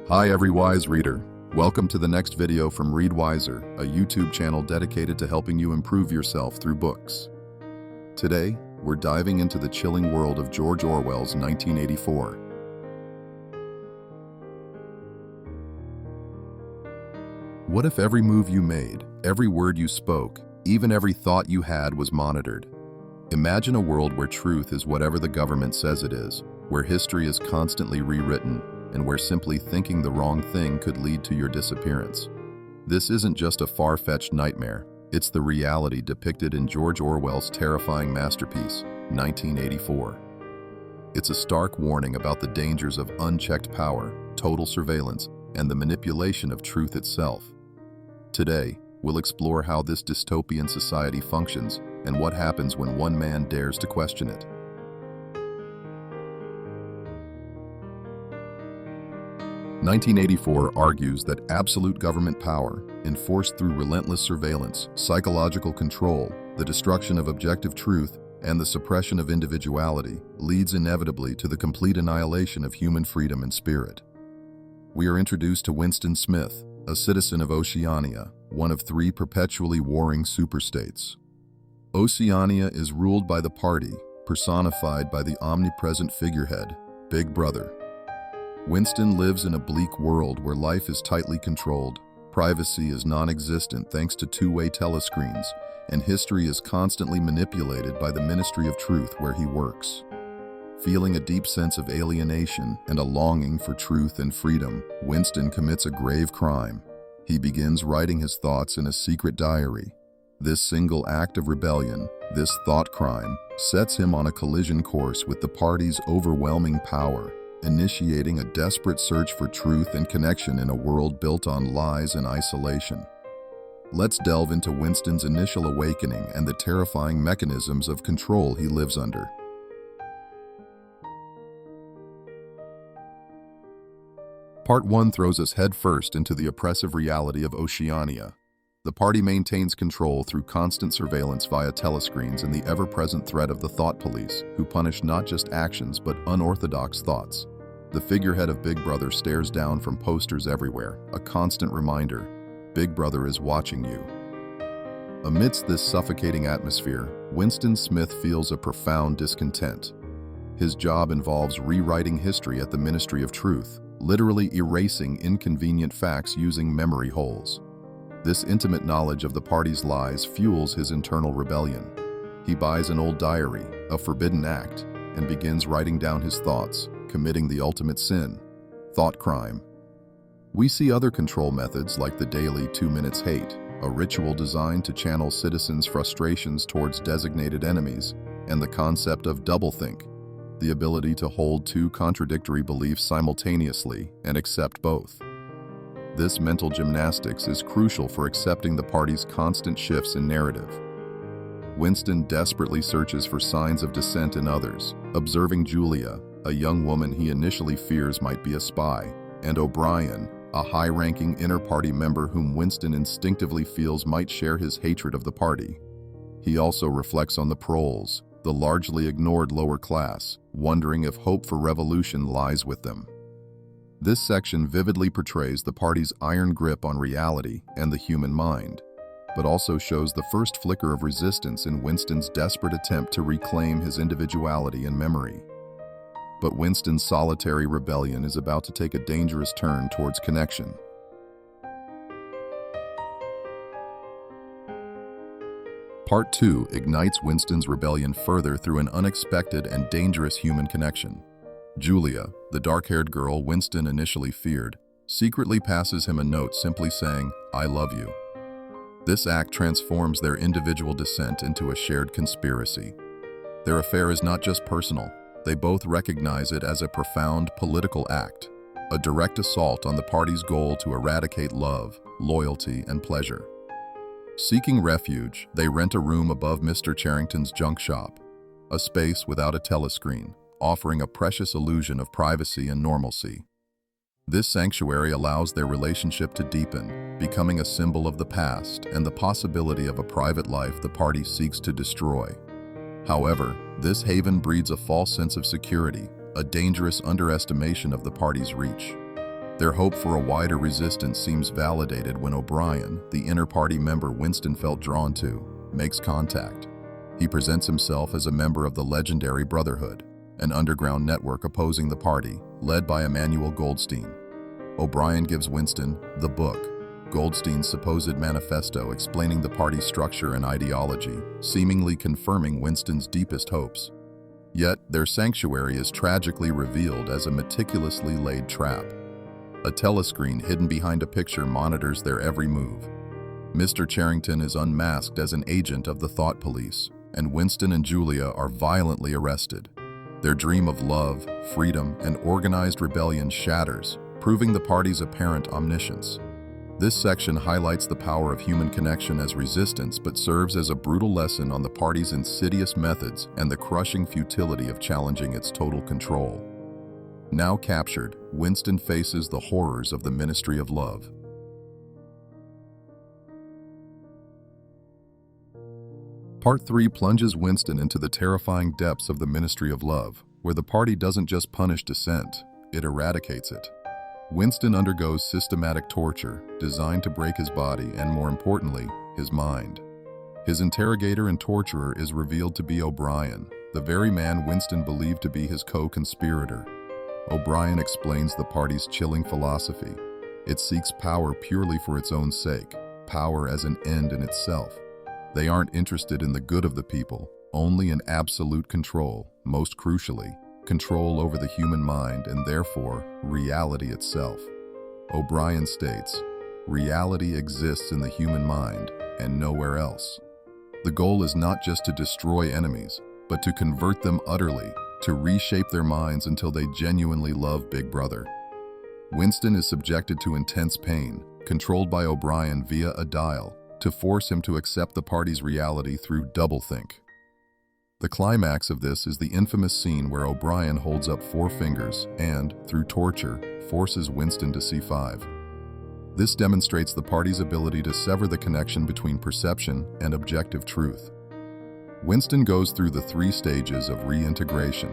Hi every wise reader. Welcome to the next video from Read Wiser, a YouTube channel dedicated to helping you improve yourself through books. Today, we're diving into the chilling world of George Orwell's 1984. What if every move you made, every word you spoke, even every thought you had was monitored? Imagine a world where truth is whatever the government says it is, where history is constantly rewritten, and where simply thinking the wrong thing could lead to your disappearance. This isn't just a far-fetched nightmare, it's the reality depicted in George Orwell's terrifying masterpiece, 1984. It's a stark warning about the dangers of unchecked power, total surveillance, and the manipulation of truth itself. Today, we'll explore how this dystopian society functions and what happens when one man dares to question it. "1984 argues that absolute government power, enforced through relentless surveillance, psychological control, the destruction of objective truth, and the suppression of individuality, leads inevitably to the complete annihilation of human freedom and spirit." We are introduced to Winston Smith, a citizen of Oceania, one of three perpetually warring superstates. Oceania is ruled by the party, personified by the omnipresent figurehead, Big Brother. Winston lives in a bleak world where life is tightly controlled, privacy is non-existent thanks to two-way telescreens, and history is constantly manipulated by the Ministry of Truth where he works. Feeling a deep sense of alienation and a longing for truth and freedom, Winston commits a grave crime. He begins writing his thoughts in a secret diary. This single act of rebellion, this thought crime, sets him on a collision course with the party's overwhelming power, initiating a desperate search for truth and connection in a world built on lies and isolation. Let's delve into Winston's initial awakening and the terrifying mechanisms of control he lives under. Part 1 throws us headfirst into the oppressive reality of Oceania. The party maintains control through constant surveillance via telescreens and the ever-present threat of the thought police, who punish not just actions but unorthodox thoughts. The figurehead of Big Brother stares down from posters everywhere, a constant reminder: Big Brother is watching you. Amidst this suffocating atmosphere, Winston Smith feels a profound discontent. His job involves rewriting history at the Ministry of Truth, literally erasing inconvenient facts using memory holes. This intimate knowledge of the party's lies fuels his internal rebellion. He buys an old diary, a forbidden act, and begins writing down his thoughts, committing the ultimate sin: thought crime. We see other control methods like the daily 2 minutes hate, a ritual designed to channel citizens' frustrations towards designated enemies, and the concept of doublethink, the ability to hold two contradictory beliefs simultaneously and accept both. This mental gymnastics is crucial for accepting the party's constant shifts in narrative. Winston desperately searches for signs of dissent in others, observing Julia, a young woman he initially fears might be a spy, and O'Brien, a high-ranking inter-party member whom Winston instinctively feels might share his hatred of the party. He also reflects on the proles, the largely ignored lower class, wondering if hope for revolution lies with them. This section vividly portrays the party's iron grip on reality and the human mind, but also shows the first flicker of resistance in Winston's desperate attempt to reclaim his individuality and memory. But Winston's solitary rebellion is about to take a dangerous turn towards connection. Part 2 ignites Winston's rebellion further through an unexpected and dangerous human connection. Julia, the dark-haired girl Winston initially feared, secretly passes him a note simply saying, "I love you." This act transforms their individual dissent into a shared conspiracy. Their affair is not just personal, they both recognize it as a profound political act, a direct assault on the party's goal to eradicate love, loyalty, and pleasure. Seeking refuge, they rent a room above Mr. Charrington's junk shop, a space without a telescreen, offering a precious illusion of privacy and normalcy. This sanctuary allows their relationship to deepen, becoming a symbol of the past and the possibility of a private life the party seeks to destroy. However, this haven breeds a false sense of security, a dangerous underestimation of the party's reach. Their hope for a wider resistance seems validated when O'Brien, the inter-party member Winston felt drawn to, makes contact. He presents himself as a member of the legendary Brotherhood, an underground network opposing the party, led by Emmanuel Goldstein. O'Brien gives Winston the book, Goldstein's supposed manifesto explaining the party's structure and ideology, seemingly confirming Winston's deepest hopes. Yet, their sanctuary is tragically revealed as a meticulously laid trap. A telescreen hidden behind a picture monitors their every move. Mr. Charrington is unmasked as an agent of the thought police, and Winston and Julia are violently arrested. Their dream of love, freedom, and organized rebellion shatters, proving the party's apparent omniscience. This section highlights the power of human connection as resistance, but serves as a brutal lesson on the party's insidious methods and the crushing futility of challenging its total control. Now captured, Winston faces the horrors of the Ministry of Love. Part 3 plunges Winston into the terrifying depths of the Ministry of Love, where the party doesn't just punish dissent, it eradicates it. Winston undergoes systematic torture, designed to break his body and, more importantly, his mind. His interrogator and torturer is revealed to be O'Brien, the very man Winston believed to be his co-conspirator. O'Brien explains the party's chilling philosophy. It seeks power purely for its own sake, power as an end in itself. They aren't interested in the good of the people, only in absolute control, most crucially, control over the human mind and therefore reality itself. O'Brien states, reality exists in the human mind and nowhere else. The goal is not just to destroy enemies, but to convert them utterly, to reshape their minds until they genuinely love Big Brother. Winston is subjected to intense pain, controlled by O'Brien via a dial, to force him to accept the party's reality through doublethink. The climax of this is the infamous scene where O'Brien holds up 4 fingers and, through torture, forces Winston to see 5. This demonstrates the party's ability to sever the connection between perception and objective truth. Winston goes through the 3 stages of reintegration: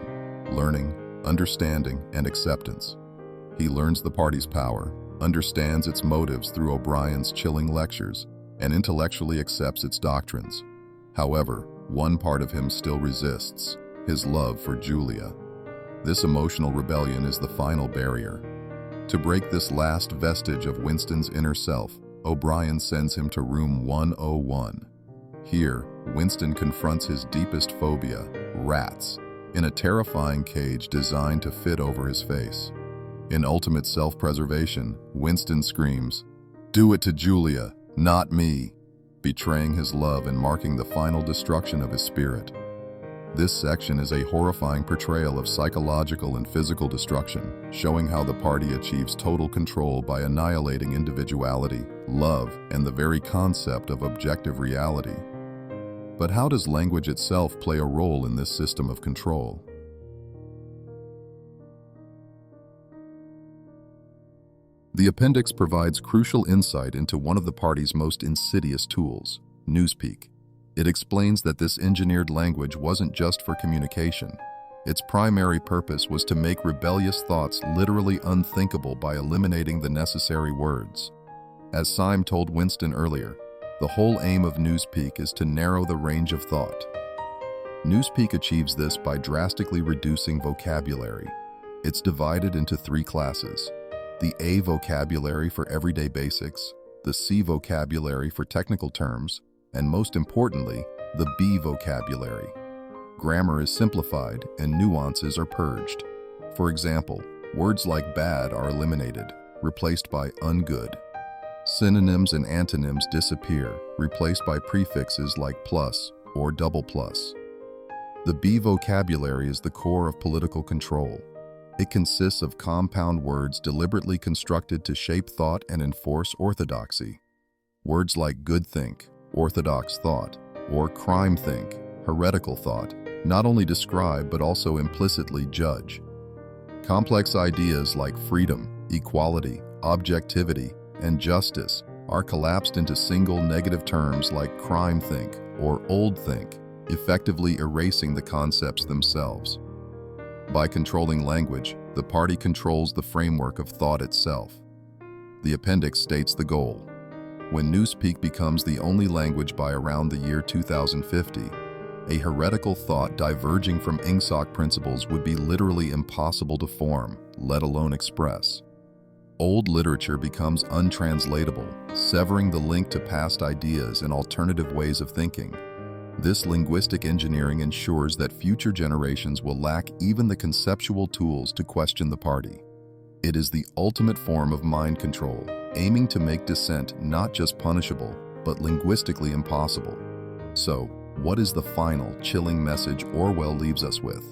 learning, understanding, and acceptance. He learns the party's power, understands its motives through O'Brien's chilling lectures, and intellectually accepts its doctrines. However, one part of him still resists: his love for Julia. This emotional rebellion is the final barrier. To break this last vestige of Winston's inner self, O'Brien sends him to room 101. Here, Winston confronts his deepest phobia, rats, in a terrifying cage designed to fit over his face. In ultimate self-preservation, Winston screams, "Do it to Julia, not me," betraying his love and marking the final destruction of his spirit. This section is a horrifying portrayal of psychological and physical destruction, showing how the party achieves total control by annihilating individuality, love, and the very concept of objective reality. But how does language itself play a role in this system of control? The appendix provides crucial insight into one of the party's most insidious tools, newspeak. It explains that this engineered language wasn't just for communication. Its primary purpose was to make rebellious thoughts literally unthinkable by eliminating the necessary words. As Syme told Winston earlier, the whole aim of newspeak is to narrow the range of thought. Newspeak achieves this by drastically reducing vocabulary. It's divided into 3 classes: the A vocabulary for everyday basics, the C vocabulary for technical terms, and most importantly, the B vocabulary. Grammar is simplified and nuances are purged. For example, words like bad are eliminated, replaced by ungood. Synonyms and antonyms disappear, replaced by prefixes like plus or double plus. The B vocabulary is the core of political control. It consists of compound words deliberately constructed to shape thought and enforce orthodoxy. Words like good think, orthodox thought, or crime think, heretical thought, not only describe but also implicitly judge. Complex ideas like freedom, equality, objectivity, and justice are collapsed into single negative terms like crime think or old think, effectively erasing the concepts themselves. By controlling language, the party controls the framework of thought itself. The appendix states the goal. When newspeak becomes the only language by around the year 2050, a heretical thought diverging from Ingsoc principles would be literally impossible to form, let alone express. Old literature becomes untranslatable, severing the link to past ideas and alternative ways of thinking. This linguistic engineering ensures that future generations will lack even the conceptual tools to question the party. It is the ultimate form of mind control, aiming to make dissent not just punishable, but linguistically impossible. So, what is the final, chilling message Orwell leaves us with?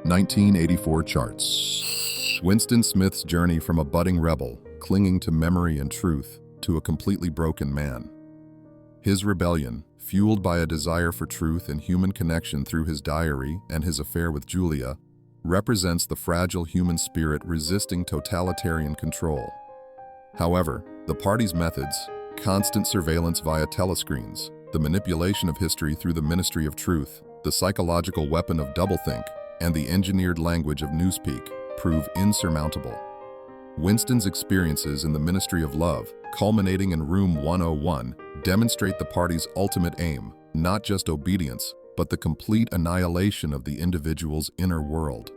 "1984 charts. Winston Smith's journey from a budding rebel, clinging to memory and truth, to a completely broken man. His rebellion, fueled by a desire for truth and human connection through his diary and his affair with Julia, represents the fragile human spirit resisting totalitarian control. However, the party's methods, constant surveillance via telescreens, the manipulation of history through the Ministry of Truth, the psychological weapon of doublethink, and the engineered language of newspeak, prove insurmountable. Winston's experiences in the Ministry of Love, culminating in Room 101, demonstrate the party's ultimate aim, not just obedience, but the complete annihilation of the individual's inner world.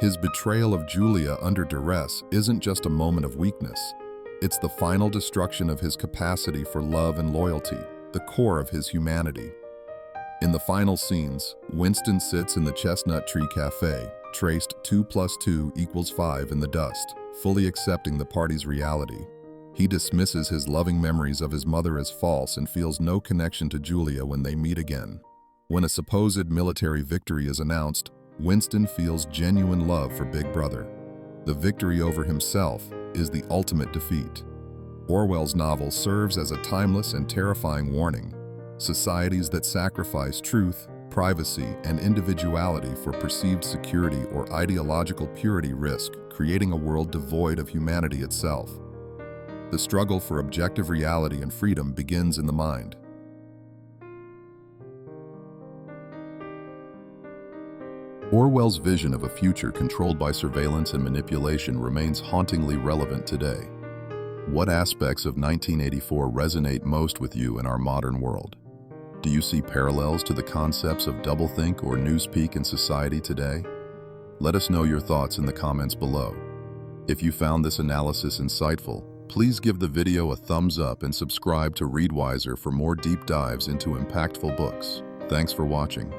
His betrayal of Julia under duress isn't just a moment of weakness. It's the final destruction of his capacity for love and loyalty, the core of his humanity. In the final scenes, Winston sits in the Chestnut Tree Cafe, traced 2 + 2 = 5 in the dust, fully accepting the party's reality. He dismisses his loving memories of his mother as false and feels no connection to Julia when they meet again. When a supposed military victory is announced, Winston feels genuine love for Big Brother. The victory over himself is the ultimate defeat. Orwell's novel serves as a timeless and terrifying warning. Societies that sacrifice truth, privacy, and individuality for perceived security or ideological purity risk creating a world devoid of humanity itself. The struggle for objective reality and freedom begins in the mind. Orwell's vision of a future controlled by surveillance and manipulation remains hauntingly relevant today. What aspects of 1984 resonate most with you in our modern world? Do you see parallels to the concepts of doublethink or newspeak in society today? Let us know your thoughts in the comments below. If you found this analysis insightful, please give the video a thumbs up and subscribe to Read Wiser for more deep dives into impactful books. Thanks for watching.